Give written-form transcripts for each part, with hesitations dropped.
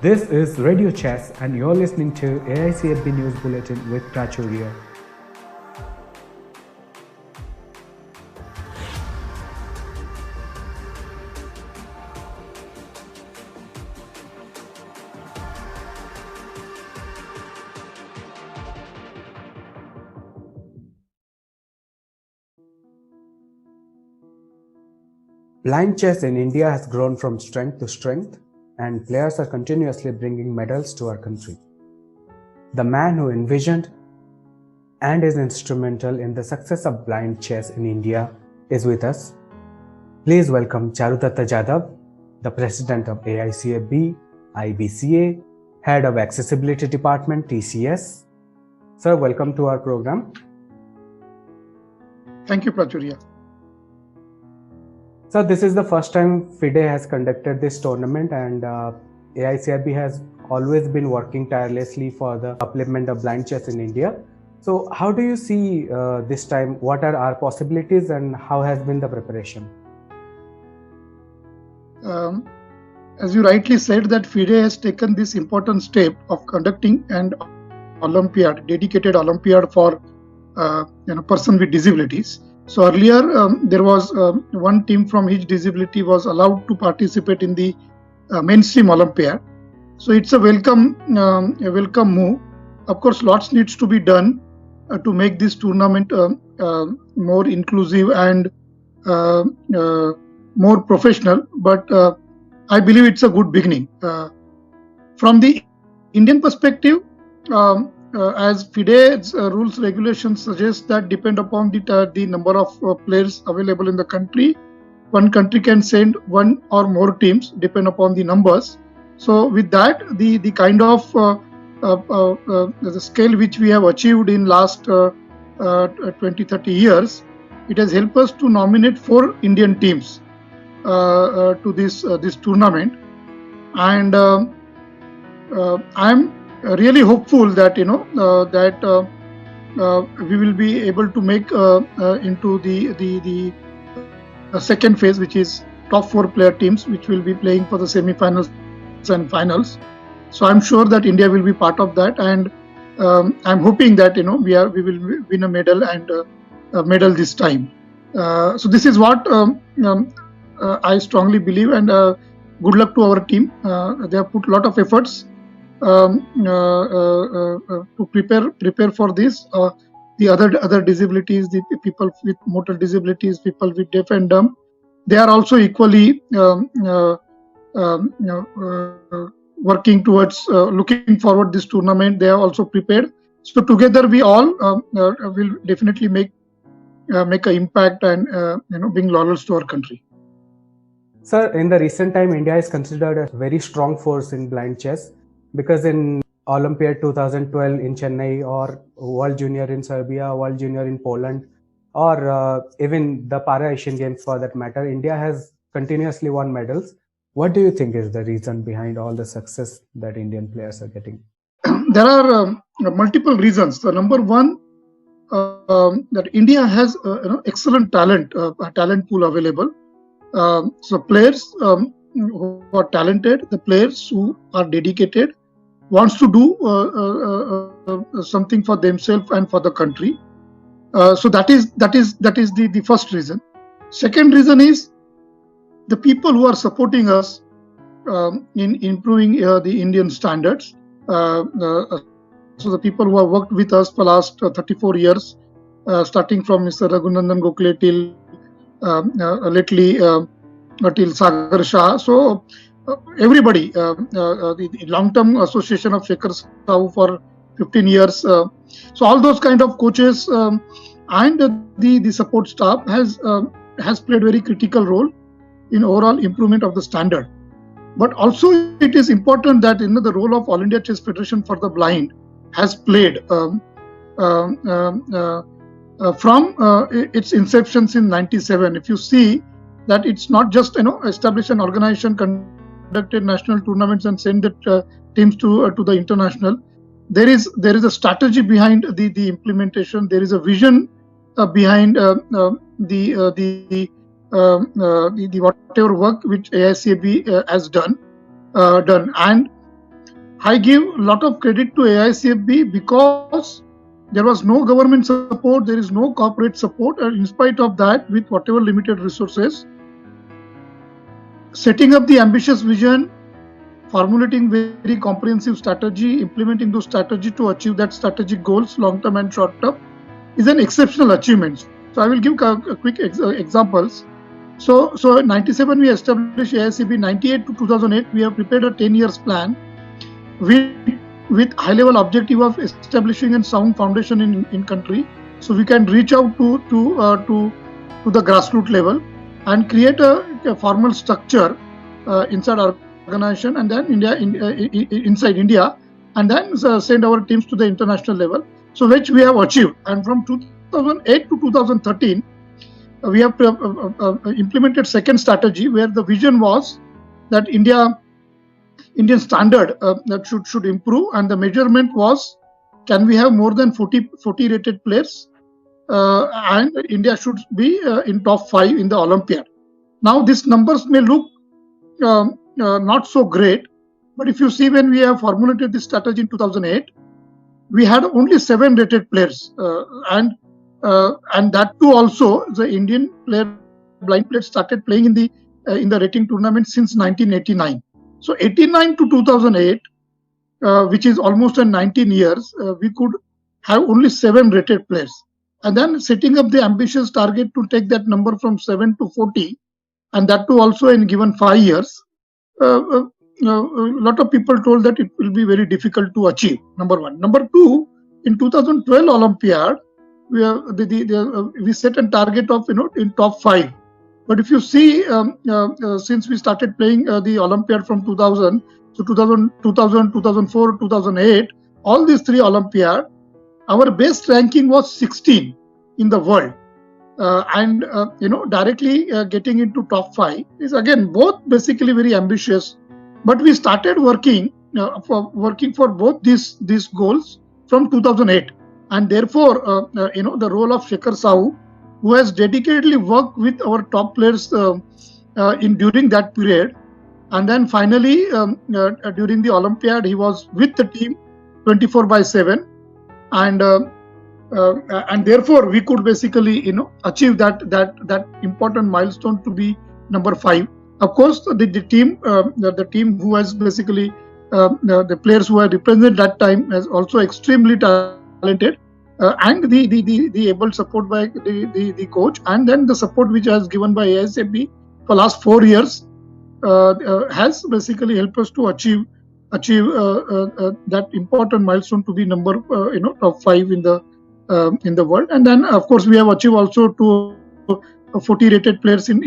This is Radio Chess and you're listening to AICFB News Bulletin with Prachurya. Blindchess in India has grown from strength to strength, and players are continuously bringing medals to our country. The man who envisioned and is instrumental in the success of blind chess in India is with us. Please welcome Charudatta Jadhav, the President of AICFB, IBCA, Head of Accessibility Department, TCS. Sir, welcome to our program. Thank you, Prachurya. So this is the first time FIDE has conducted this tournament, and AICFB has always been working tirelessly for the upliftment of blind chess in India. So how do you see this time? What are our possibilities and how has been the preparation? As you rightly said, that FIDE has taken this important step of conducting an Olympiad, dedicated Olympiad for person with disabilities. So earlier there was one team from each disability was allowed to participate in the mainstream Olympiad. So it's a welcome move. Of course, lots needs to be done to make this tournament more inclusive and more professional. But I believe it's a good beginning. From the Indian perspective, as FIDE's rules regulations suggest that depend upon the number of players available in the country, one country can send one or more teams depend upon the numbers. So with that, the kind of the scale which we have achieved in last 20-30 years, it has helped us to nominate 4 Indian teams to this tournament, and I'm really hopeful that we will be able to make into the second phase, which is top 4 player teams, which will be playing for the semi-finals and finals. So I'm sure that India will be part of that, and I'm hoping that we will win a medal and a medal this time. So this is what I strongly believe, and good luck to our team. They have put a lot of efforts to prepare for this. The other disabilities, the people with motor disabilities, people with deaf and dumb, they are also equally working towards looking forward this tournament. They are also prepared. So together we all will definitely make an impact and bring laurels to our country. Sir, in the recent time, India is considered a very strong force in blind chess, because in Olympiad 2012 in Chennai, or World Junior in Serbia, World Junior in Poland, or even the Para-Asian Games for that matter, India has continuously won medals. What do you think is the reason behind all the success that Indian players are getting? There are multiple reasons. The number one, that India has excellent talent pool available. So players who are talented, the players who are dedicated, wants to do something for themselves and for the country. So that is the first reason. Second reason is the people who are supporting us in improving the Indian standards. So the people who have worked with us for last 34 years, starting from Mr. Raghunandan Gokhale till lately till Sagar Shah. So everybody, the long-term association of Shekhar Sahu for 15 years. So all those kind of coaches and the support staff has played very critical role in overall improvement of the standard. But also it is important that the role of All India Chess Federation for the Blind has played from its inception in '97. If you see that it's not just establish an organization, conducted national tournaments and send the teams to the international. There is a strategy behind the implementation. There is a vision behind the whatever work which AICFB has done, and I give a lot of credit to AICFB because there was no government support, there is no corporate support, and in spite of that, with whatever limited resources, setting up the ambitious vision, formulating very comprehensive strategy, implementing those strategy to achieve that strategic goals, long-term and short-term, is an exceptional achievement. So I will give quick examples. So in 97 we established AICFB. 98 to 2008 we have prepared a 10 years plan with high level objective of establishing a sound foundation in country, so we can reach out to the grassroots level and create a formal structure inside our organization, and then inside India, and then send our teams to the international level. So which we have achieved, and from 2008 to 2013 we have implemented second strategy, where the vision was that Indian standard that should improve, and the measurement was, can we have more than 40 rated players, and India should be in top 5 in the Olympiad. Now these numbers may look not so great, but if you see, when we have formulated this strategy in 2008, we had only 7 rated players, and that too also the Indian blind players started playing in the rating tournament since 1989. So 89 to 2008, which is almost 19 years, we could have only 7 rated players, and then setting up the ambitious target to take that number from 7 to 40, and that too also in given 5 years. A lot of people told that it will be very difficult to achieve. Number one. Number two, in 2012 Olympiad, we set a target of in top 5. But if you see, since we started playing the Olympiad from 2000, so 2000, 2004, 2008, all these 3 Olympiad, our best ranking was 16 in the world, and directly getting into top 5 is again both basically very ambitious. But we started working for both these goals from 2008, and therefore the role of Shekhar Sahu, who has dedicatedly worked with our top players during that period, and then finally during the Olympiad he was with the team 24/7, and therefore we could basically achieve that important milestone to be number 5. Of course, the team who has basically the players who have represented that time is also extremely talented, and the able support by the coach, and then the support which has given by AICFB for last 4 years has basically helped us to achieve that important milestone to be number top 5 in the world. And then of course we have achieved also to 40 rated players in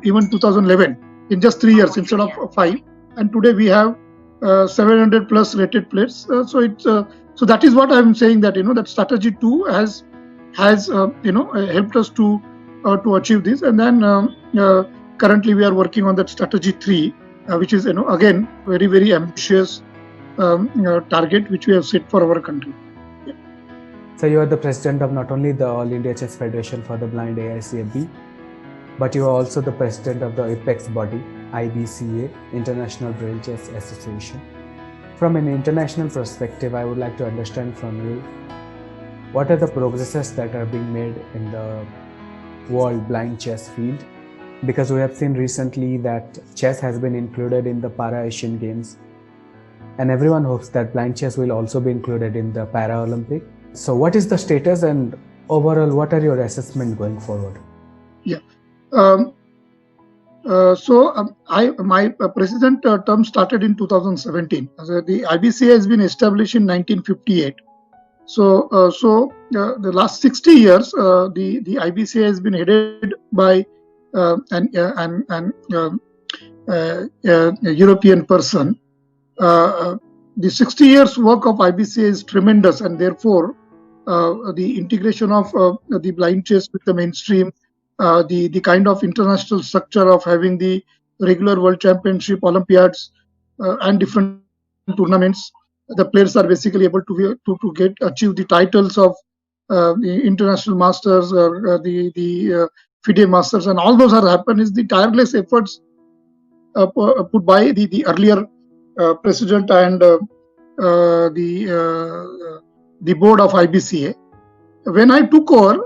even 2011 in just 3 years instead of 5, and today we have 700 plus rated players. So that is what I am saying, that that strategy 2 has helped us to achieve this. And then currently we are working on that strategy 3, which is again very, very ambitious target which we have set for our country. Yeah. So you are the president of not only the All India Chess Federation for the Blind, AICFB, but you are also the president of the apex body, IBCA, International Braille Chess Association. From an international perspective, I would like to understand from you, what are the progresses that are being made in the world blind chess field? Because we have seen recently that chess has been included in the Para-Asian Games, and everyone hopes that blind chess will also be included in the Para-Olympic. So what is the status, and overall, what are your assessment going forward? Yeah. My president term started in 2017. The IBCA has been established in 1958. So the last 60 years, the IBCA has been headed by a European person. The 60 years work of IBCA is tremendous, and therefore the integration of the blind chess with the mainstream, the kind of international structure of having the regular World Championship, Olympiads, and different tournaments, the players are basically able to achieve the titles of the international masters, the FIDE masters, and all those are happened is the tireless efforts put by the earlier president and the board of IBCA. When I took over,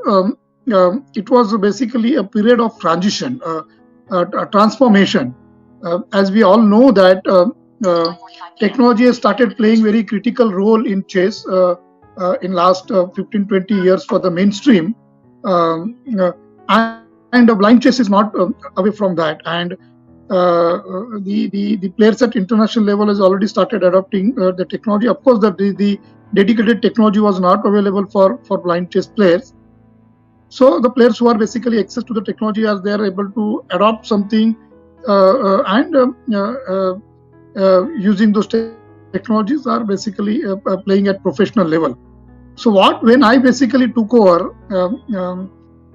it was basically a period of transition, a transformation. As we all know that technology has started playing very critical role in chess in last 15-20 years for the mainstream, and blind chess is not away from that. And the players at international level has already started adopting the technology. Of course, the dedicated technology was not available for blind chess players. So the players who are basically access to the technology, as they are able to adopt something and using those technologies, are basically playing at professional level. So when I basically took over,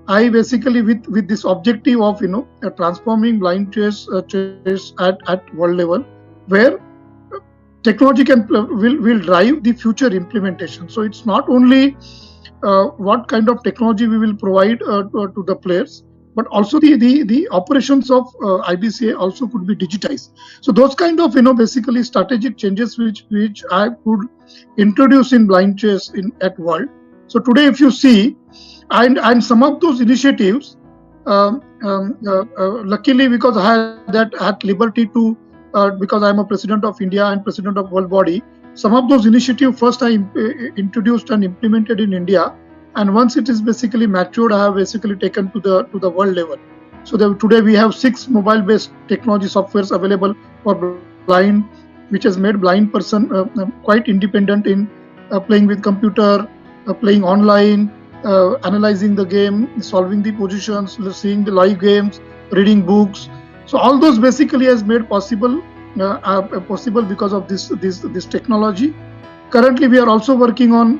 I basically with this objective of transforming blind chess at world level, where technology will drive the future implementation. So it's not only what kind of technology we will provide to the players, but also the operations of IBCA also could be digitized. So those kind of basically strategic changes which I could introduce in blind chess at world. So today, if you see, and some of those initiatives, luckily, because I had liberty to, because I'm a president of India and president of World Body, some of those initiatives first I introduced and implemented in India, and once it is basically matured, I have basically taken to the world level. So today we have 6 mobile-based technology softwares available for blind, which has made blind person quite independent in playing with computer, playing online, analyzing the game, solving the positions, seeing the live games, reading books. So all those basically has made possible because of this technology. Currently, we are also working on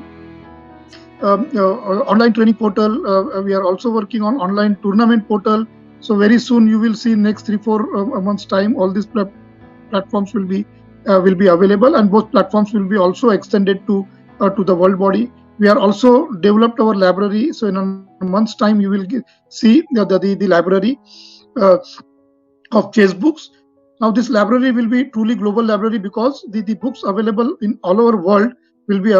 online training portal. We are also working on online tournament portal. So very soon you will see next 3-4 months time, all these platforms will be available, and both platforms will be also extended to the world body. We are also developed our library. So in a month's time, you will see the library of chess books. Now this library will be truly global library, because the books available in all over world will be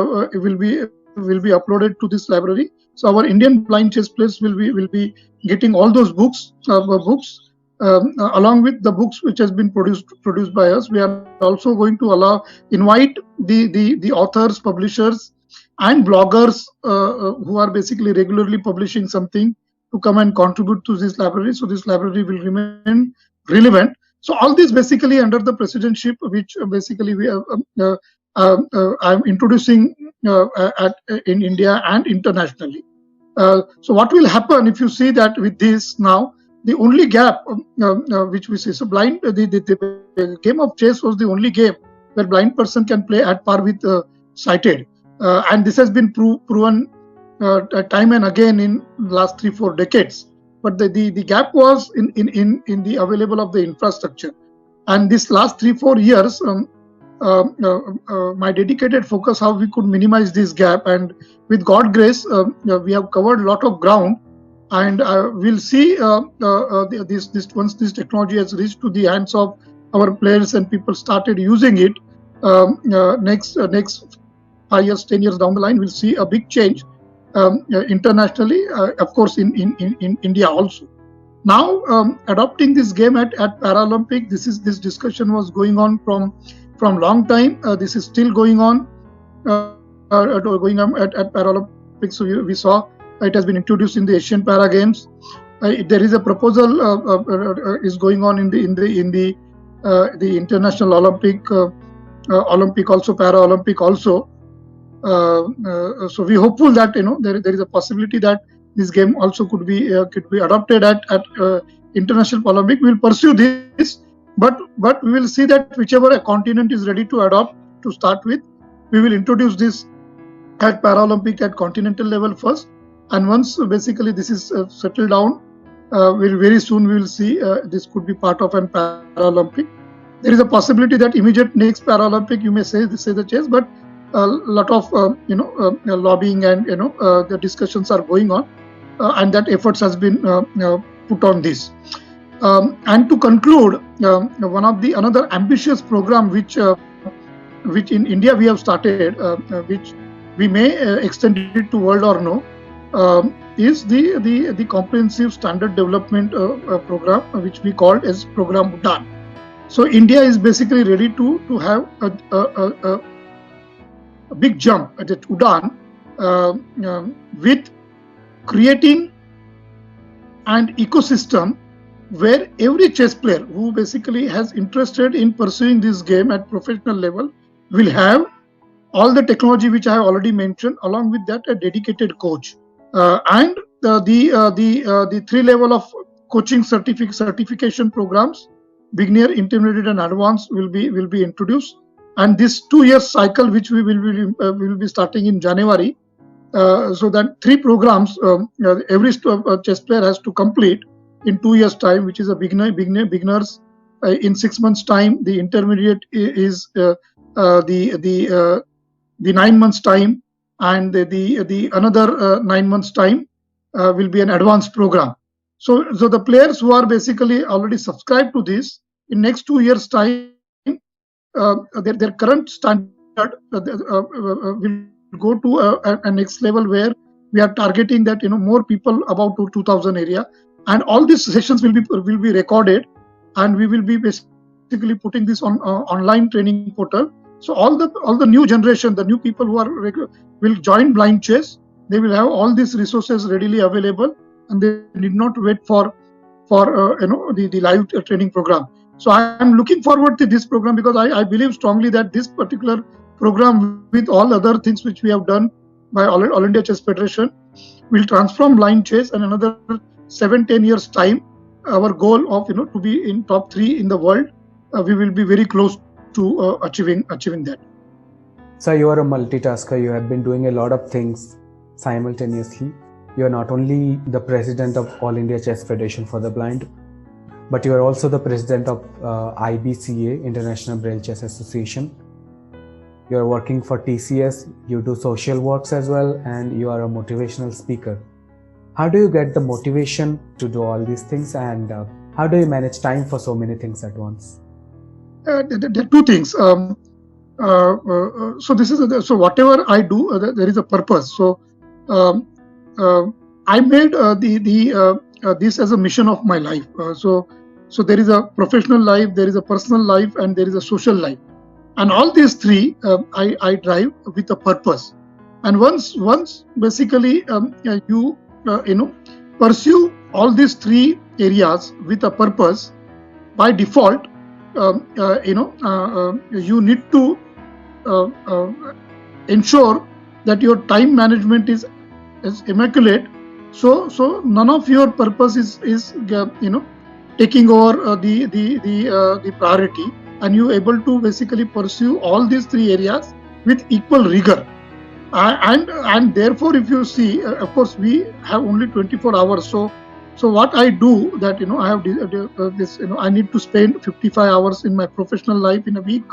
uploaded to this library. So our Indian blind chess players will be getting all those books along with the books which has been produced by us. We are also going to invite the authors, publishers, and bloggers who are basically regularly publishing something to come and contribute to this library. So this library will remain relevant. So all this basically under the presidency, which basically we I'm introducing in India and internationally. So what will happen if you see that with this now, the only gap which we see, so the game of chess was the only game where blind person can play at par with sighted, and this has been proven time and again in last 3-4 decades. But the gap was in the available of the infrastructure, and this last 3-4 years, my dedicated focus how we could minimize this gap, and with God grace, we have covered a lot of ground, and we'll see once this technology has reached to the hands of our players and people started using it, next 5 years, 10 years down the line, we'll see a big change internationally, of course in India also. Now adopting this game at Paralympic, this discussion was going on from long time. This is still going on at Paralympics. So we saw it has been introduced in the Asian Para Games. There is a proposal is going on in the International Olympic also, Paralympic also. So we hopeful that there is a possibility that this game also could be adopted at International Olympic. We will pursue this, but we will see that whichever a continent is ready to adopt to start with, we will introduce this at Paralympic at continental level first, and once basically this is settled down, very soon we will see this could be part of an Paralympic. There is a possibility that immediate next Paralympic you may say the chess, but a lot of lobbying and the discussions are going on, and that efforts has been put on this. And to conclude, another ambitious program which which in India we have started, which we may extend it to world or no, is the comprehensive standard development program, which we called as program Pradhan. So India is basically ready to have a big jump at Pradhan with creating an ecosystem where every chess player who basically has interested in pursuing this game at professional level will have all the technology which I have already mentioned, along with that a dedicated coach, and the three level of coaching certification programs, beginner, intermediate, and advanced, will be introduced. And this 2-year cycle, which we will be starting in January, so that 3 programs every chess player has to complete in 2 years' time, which is a beginners in 6 months' time. The intermediate is the 9 months' time, and the another 9 months' time will be an advanced program. So the players who are basically already subscribed to this, in next 2 years' time, their current standard will go to a next level, where we are targeting that more people, about 2,000 area, and all these sessions will be recorded, and we will be basically putting this on online training portal. So all the new generation, the new people who will join Blindchess, they will have all these resources readily available, and they need not wait for the live training program. So I am looking forward to this program, because I believe strongly that this particular program, with all other things which we have done by All India Chess Federation, will transform Blindchess, and another 7-10 years time, our goal of to be in top 3 in the world, we will be very close to achieving that. So you are a multitasker. You have been doing a lot of things simultaneously. You are not only the president of All India Chess Federation for the Blind, but you are also the president of IBCA, International Braille Chess Association. You are working for TCS, you do social works as well, and you are a motivational speaker. How do you get the motivation to do all these things, and how do you manage time for so many things at once? There are 2 things. So this is so whatever I do, there is a purpose. So I made this as a mission of my life. So there is a professional life, there is a personal life, and there is a social life. And all these 3 I drive with a purpose. And once basically you pursue all these 3 areas with a purpose, by default you need to ensure that your time management is immaculate. So none of your purpose is taking over the priority, and you able to basically pursue all these 3 areas with equal rigor. And therefore, if you see, of course, we have only 24 hours. So what I do, that I have this, I need to spend 55 hours in my professional life in a week.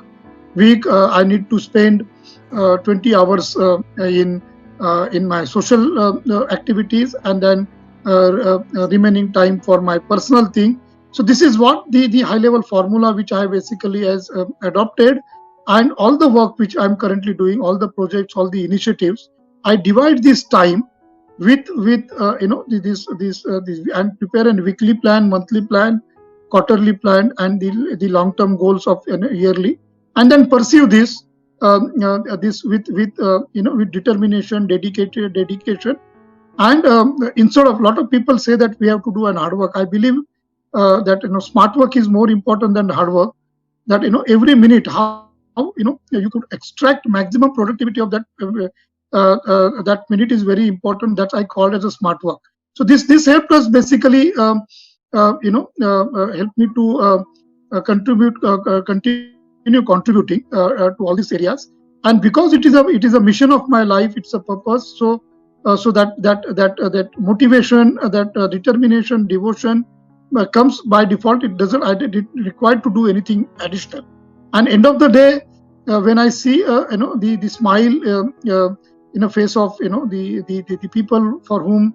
I need to spend 20 hours in my social activities, and then remaining time for my personal thing. So this is what the high level formula which I basically has adopted. And all the work which I'm currently doing, all the projects, all the initiatives, I divide this time with this and prepare a weekly plan, monthly plan, quarterly plan, and the long term goals of yearly, and then pursue this this with determination, dedication. And instead of, a lot of people say that we have to do an hard work, I believe that smart work is more important than hard work. That every minute, how you could extract maximum productivity of that that minute is very important. That I call as a smart work. So this helped us basically help me to continue contributing to all these areas. And because it is a mission of my life, it's a purpose. So that motivation, that determination, devotion comes by default. It doesn't require to do anything additional. And end of the day, when I see the smile in the face of the people for whom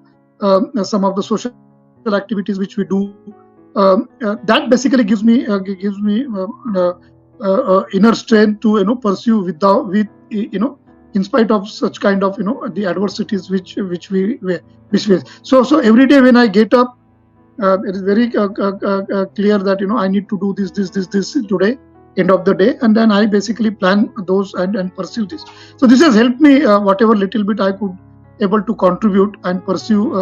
some of the social activities which we do, that basically gives me inner strength to pursue with in spite of such kind of the adversities which we face. So every day when I get up, it is very clear that I need to do this today, end of the day, and then I basically plan those and pursue this. So this has helped me whatever little bit I could able to contribute and pursue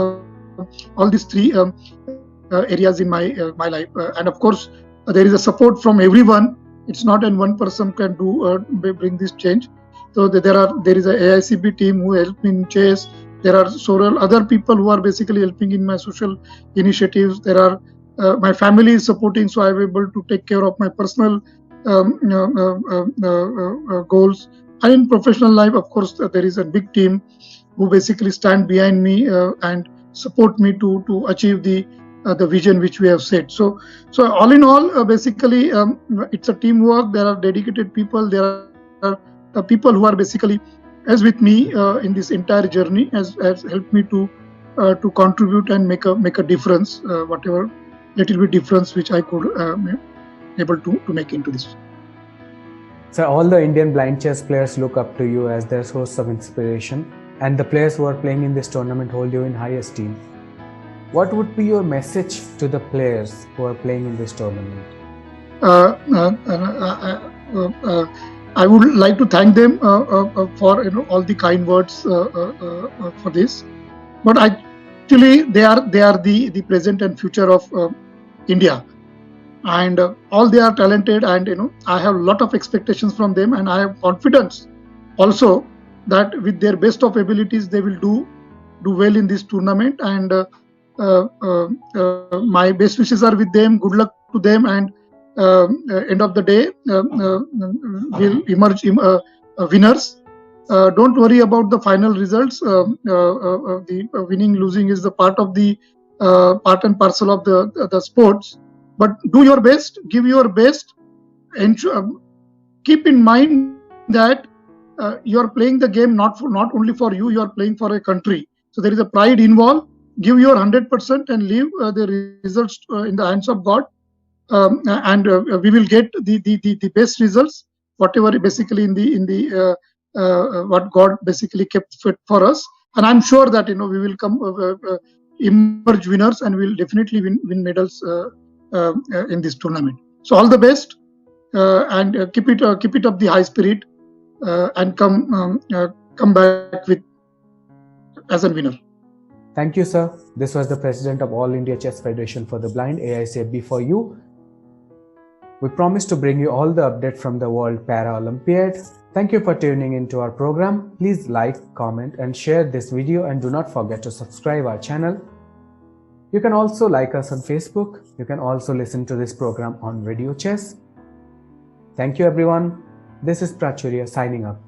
all these three areas in my life. And of course, there is a support from everyone. It's not an one person can do bring this change. So there is a AICFB team who helped me in chess. There are several other people who are basically helping in my social initiatives. There are my family is supporting, so I'm able to take care of my personal goals. And in professional life, of course, there is a big team who basically stand behind me and support me to achieve the vision which we have set. So all in all, basically, it's a teamwork. There are dedicated people. There are people who are basically as with me in this entire journey has helped me to contribute and make a difference, whatever little bit difference which I could able to make into this. So all the Indian blind chess players look up to you as their source of inspiration, and the players who are playing in this tournament hold you in high esteem. What would be your message to the players who are playing in this tournament? I would like to thank them for all the kind words for this. But actually, they are the present and future of India, and all they are talented. And I have a lot of expectations from them, and I have confidence also that with their best of abilities, they will do well in this tournament. And my best wishes are with them. Good luck to them, and end of the day will emerge winners. Don't worry about the final results. The winning losing is the part of the part and parcel of the sports. But do your best, give your best, and keep in mind that you are playing the game not only for you. You are playing for a country. So there is a pride involved. Give your 100% and leave the results in the hands of God. And we will get the best results, whatever basically in the what God basically kept fit for us. And I'm sure that we will come emerge winners, and we'll definitely win medals in this tournament. So all the best, and keep it up the high spirit, and come back with as a winner. Thank you, sir. This was the President of All India Chess Federation for the Blind, AICFB, for you. We promise to bring you all the update from the World Para Olympiad. Thank you for tuning into our program. Please like, comment and share this video, and do not forget to subscribe our channel. You can also like us on Facebook. You can also listen to this program on Radio Chess. Thank you everyone. This is Prachurya signing up.